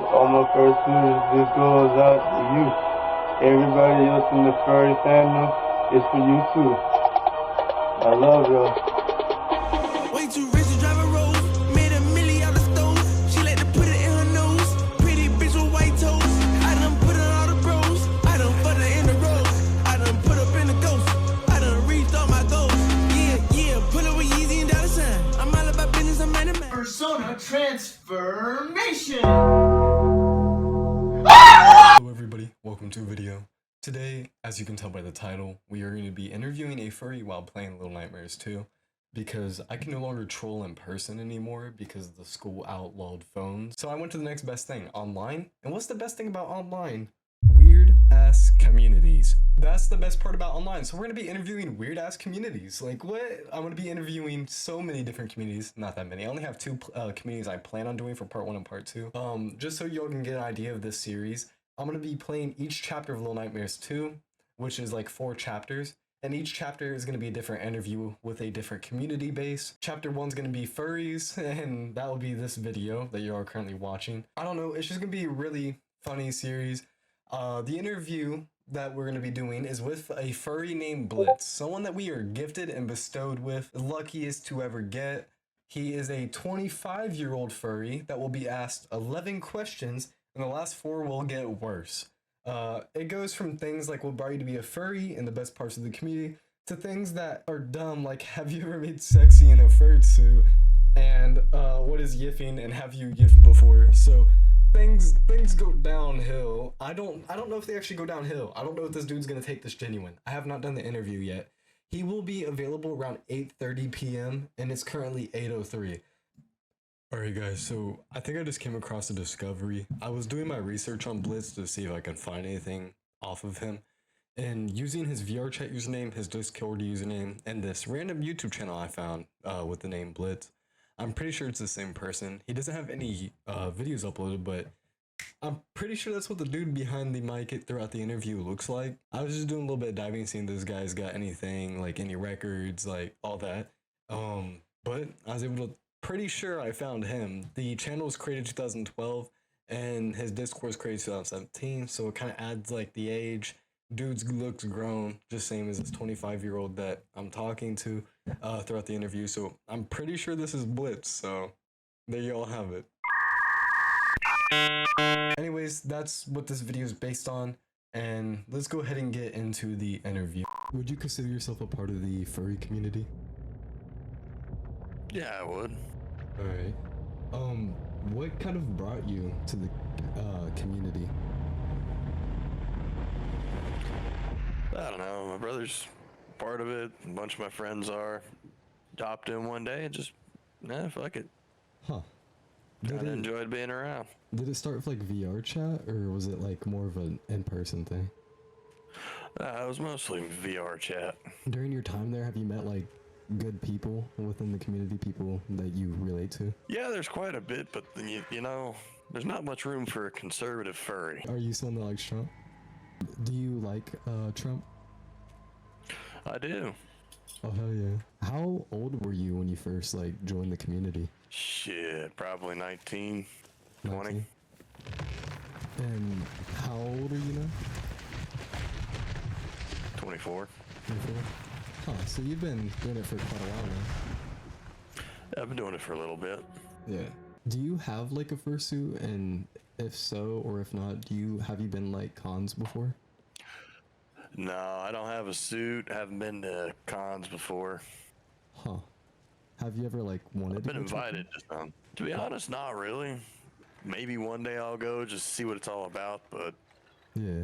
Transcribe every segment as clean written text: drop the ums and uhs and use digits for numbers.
All my first news, this goes out to you. Everybody else in the furry fandom, it's for you too. I love y'all. Way too rich to drive a Rolls. Made a milli out the stove. She like to put it in her nose. Pretty bitch with white toes. I done put on all the bros. I done put her in the road. I done put up in the ghost. I done reached all my goals. Yeah, pull up with Yeezy and dollar sign. I'm all about business, I'm man. Persona transformation. Hello everybody, welcome to a video. Today, as you can tell by the title, we are going to be interviewing a furry while playing Little Nightmares 2, because I can no longer troll in person anymore because the school outlawed phones. So I went to the next best thing, online. And what's the best thing about online? Weird ass communities. That's the best part about online. So we're going to be interviewing weird ass communities. Like what? I'm going to be interviewing so many different communities. Not that many. I only have two communities I plan on doing for part 1 and part 2. Just so y'all can get an idea of this series, I'm going to be playing each chapter of Little Nightmares 2, which is like 4 chapters. And each chapter is going to be a different interview with a different community base. Chapter 1 is going to be furries, and that will be this video that you are currently watching. I don't know, it's just going to be a really funny series. The interview that we're going to be doing is with a furry named Blitz, someone that we are gifted and bestowed with, the luckiest to ever get. He is a 25-year-old furry that will be asked 11 questions, and the last 4 will get worse. It goes from things like what brought you to be a furry and the best parts of the community to things that are dumb, like have you ever made sexy in a fursuit, and what is yiffing and have you yiffed before. So things go downhill. I don't know if they actually go downhill. I don't know if this dude's gonna take this genuine. I have not done the interview yet. He will be available around 8:30 p.m. and it's currently 8:03. Alright guys, so I think I just came across a discovery. I was doing my research on Blitz to see if I could find anything off of him. And using his VR chat username, his Discord username, and this random YouTube channel I found with the name Blitz, I'm pretty sure it's the same person. He doesn't have any videos uploaded, but I'm pretty sure that's what the dude behind the mic throughout the interview looks like. I was just doing a little bit of diving, seeing this guy's got anything, like any records, like all that. But I was able to, pretty sure I found him. The channel was created 2012 and his Discord was created 2017, so it kind of adds like the age. Dude's looks grown, just same as this 25-year-old that I'm talking to throughout the interview. So I'm pretty sure this is Blitz, so there you all have it. Anyways, that's what this video is based on, and let's go ahead and get into the interview. Would you consider yourself a part of the furry community? Yeah, I would. Alright. What kind of brought you to the community? I don't know. My brother's part of it. A bunch of my friends are. Hopped in one day and just, fuck it. Huh. I enjoyed being around. Did it start with like VR chat, or was it like more of an in-person thing? It was mostly VR chat. During your time there, have you met like good people within the community, people that you relate to? Yeah, there's quite a bit, but you know, there's not much room for a conservative furry. Are you someone that likes Trump? Do you like Trump? I do. Oh hell yeah. How old were you when you first like joined the community? Shit, probably 19, 20. 19? And how old are you now? 24. 24? Huh, so you've been doing it for quite a while now. I've been doing it for a little bit. Yeah. Do you have like a fursuit, and if so, or if not, have you been like cons before? No, I don't have a suit. I haven't been to cons before. Huh. Have you ever like wanted I've to been go invited to some. To be honest, not really. Maybe one day I'll go just see what it's all about, but yeah.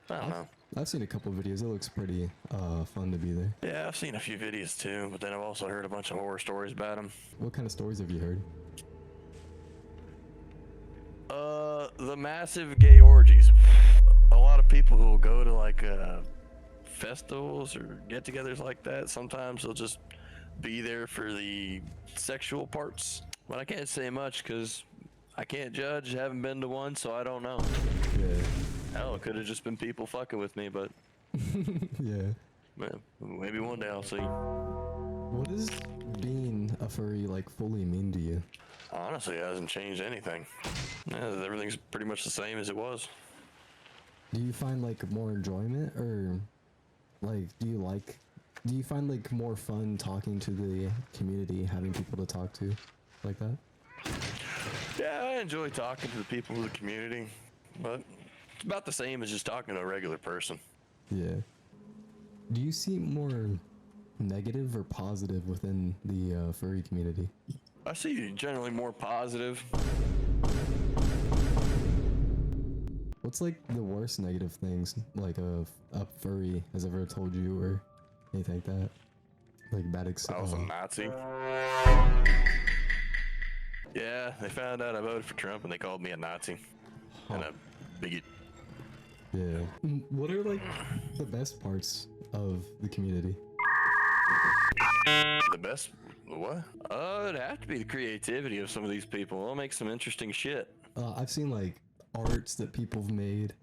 I don't know. I've seen a couple of videos. It looks pretty fun to be there. Yeah, I've seen a few videos too, but then I've also heard a bunch of horror stories about them. What kind of stories have you heard? The massive gay orgies. A lot of people who will go to like festivals or get-togethers like that, sometimes they'll just be there for the sexual parts. But I can't say much because I can't judge. Haven't been to one, so I don't know. Yeah. Hell, it could have just been people fucking with me, but yeah. maybe one day I'll see. What is being a furry like fully mean to you? Honestly, it hasn't changed anything. Yeah, everything's pretty much the same as it was. Do you find like more enjoyment, or like do you find like more fun talking to the community, having people to talk to like that? Yeah, I enjoy talking to the people of the community, but it's about the same as just talking to a regular person. Yeah. Do you see more negative or positive within the furry community? I see generally more positive. What's like the worst negative things like a furry has ever told you or anything like that? Like bad I was a Nazi. Yeah, they found out I voted for Trump and they called me a Nazi and a bigot. Yeah. What are like the best parts of the community? The best? What? It'd have to be the creativity of some of these people. They'll make some interesting shit. I've seen like arts that people have made.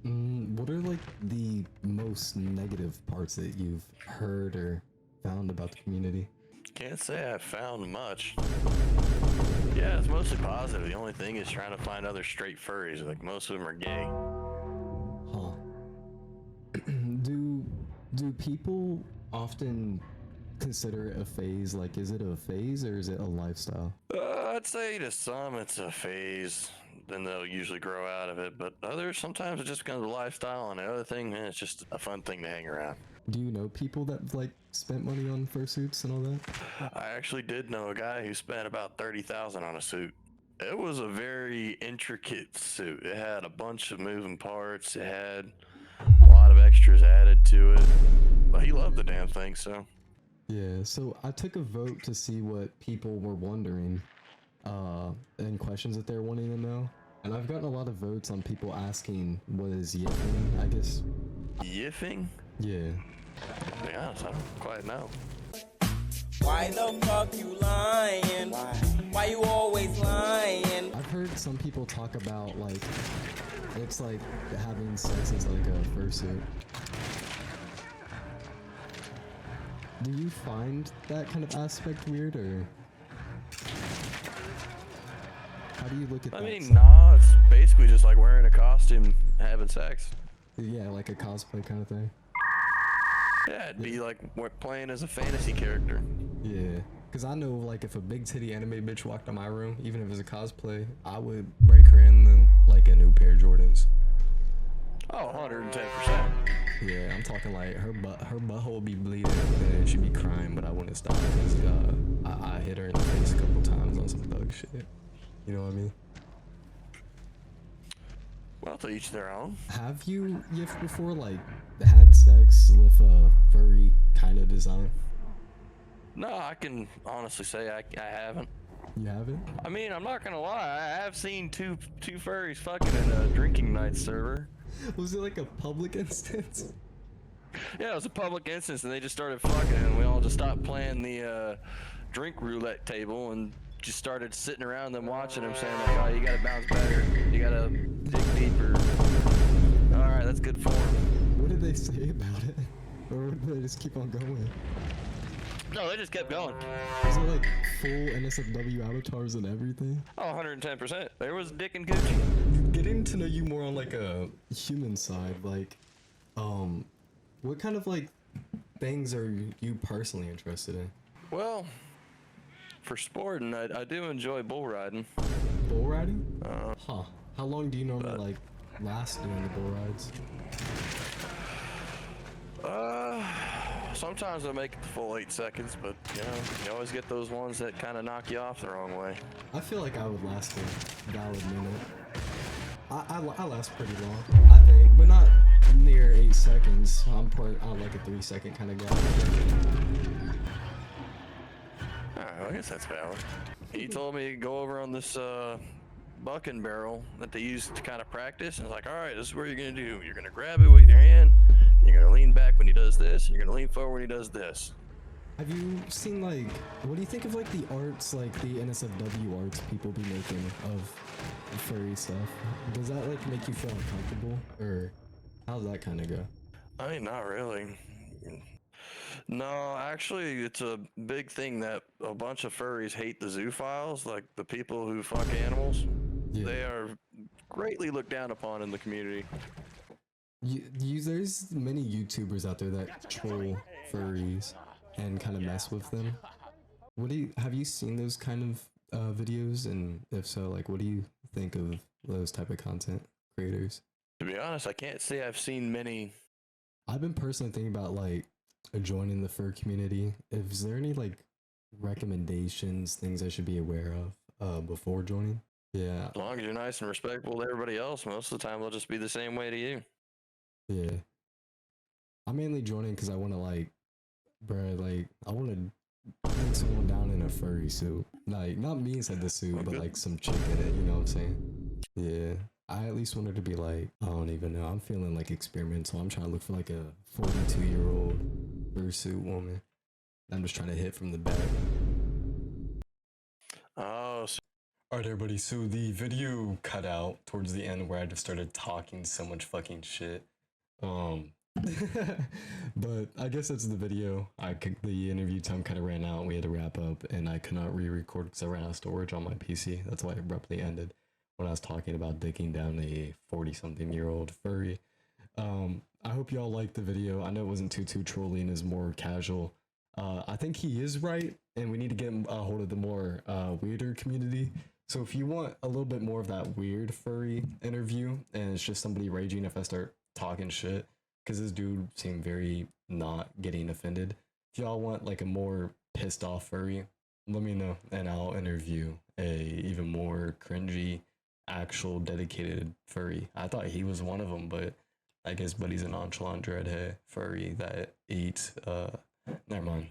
What are like the most negative parts that you've heard or found about the community? Can't say I've found much. Yeah, it's mostly positive. The only thing is trying to find other straight furries. Like most of them are gay. Huh. Do people often consider it a phase? Like, is it a phase or is it a lifestyle? I'd say to some it's a phase. Then they'll usually grow out of it. But others, sometimes it just becomes a lifestyle. And the other thing, man, it's just a fun thing to hang around. Do you know people that like spent money on fursuits and all that? I actually did know a guy who spent about $30,000 on a suit. It was a very intricate suit. It had a bunch of moving parts. It had a lot of extras added to it. But he loved the damn thing, so. Yeah, so I took a vote to see what people were wondering and questions that they're wanting to know. And I've gotten a lot of votes on people asking what is yiffing, I guess. Yiffing? Yeah. To be honest, I don't quite know. Why the fuck you lying? Why you always lying? I've heard some people talk about like it's like having sex is like a fursuit. Do you find that kind of aspect weird, or how do you look at that? I mean, no, it's basically just like wearing a costume, having sex. Yeah, like a cosplay kind of thing. Yeah, it'd be like playing as a fantasy character. Yeah, because I know like if a big titty anime bitch walked in my room, even if it was a cosplay, I would break her in the, like a new pair of Jordans. Oh, 110%. Yeah, I'm talking like her butthole would be bleeding and she'd be crying, but I wouldn't stop because I hit her in the face a couple times on some thug shit. You know what I mean? Well, to each their own. Have you yiffed before, like had sex with a furry kind of design? No, I can honestly say I haven't. You haven't? I mean, I'm not gonna lie. I have seen two furries fucking in a drinking night server. Was it like a public instance? Yeah, it was a public instance, and they just started fucking, and we all just stopped playing the drink roulette table and just started sitting around them watching them, saying like, "Oh, you gotta bounce better. You gotta dig deeper." All right, that's good form. What did they say about it? Or did they just keep on going? No, they just kept going. Was it like full NSFW avatars and everything? Oh, 110%. There was dick and Gucci. Getting to know you more on like a human side, like, what kind of like things are you personally interested in? Well, for sporting, I do enjoy bull riding. Bull riding? Huh. How long do you normally like last doing the bull rides? Sometimes I make it the full 8 seconds, but you know, you always get those ones that kind of knock you off the wrong way. I feel like I would last a valid minute. I last pretty long, I think, but not near 8 seconds. I'm like a 3 second kind of guy. Alright, well, I guess that's valid. He told me to go over on this bucking barrel that they use to kind of practice, and I was like, alright, this is what you're gonna do. You're gonna grab it with your hand, you're gonna lean back when he does this, and you're gonna lean forward when he does this. Have you seen like, what do you think of like the arts, like the NSFW arts people be making of furry stuff? Does that like make you feel uncomfortable, or how's that kind of go? I mean, not really. No, actually, it's a big thing that a bunch of furries hate the zoophiles, like the people who fuck animals. Yeah. They are greatly looked down upon in the community. There's many YouTubers out there that troll furries and kind of mess with them. Have you seen those kind of videos? And if so, like, what do you think of those type of content creators? To be honest, I can't say I've seen many. I've been personally thinking about like joining the fur community. Is there any like recommendations, things I should be aware of before joining? Yeah, As long as you're nice and respectful to everybody else, most of the time they'll just be the same way to you. yeah. I'm mainly joining because I want to like, bruh, like I want to take someone down in a furry suit. Like not me inside the suit, but like some chick in it. You know what I'm saying? Yeah. I at least wanted to be like, I don't even know. I'm feeling like experimental. I'm trying to look for like a 42-year-old fursuit woman. I'm just trying to hit from the back. Oh, so Alright, everybody. So the video cut out towards the end where I just started talking so much fucking shit. But I guess that's the video. The interview time kind of ran out. We had to wrap up, and I could not re-record because I ran out of storage on my PC. That's why it abruptly ended when I was talking about dicking down a 40-something-year-old furry. I hope y'all liked the video. I know it wasn't too trolly and is more casual. I think he is right, and we need to get a hold of the more weirder community. So if you want a little bit more of that weird furry interview, and it's just somebody raging if I start talking shit, because this dude seemed very not getting offended. If y'all want like a more pissed off furry, let me know, and I'll interview a even more cringy, actual dedicated furry. I thought he was one of them, but I guess buddy's a nonchalant dreadhead furry that eats never mind.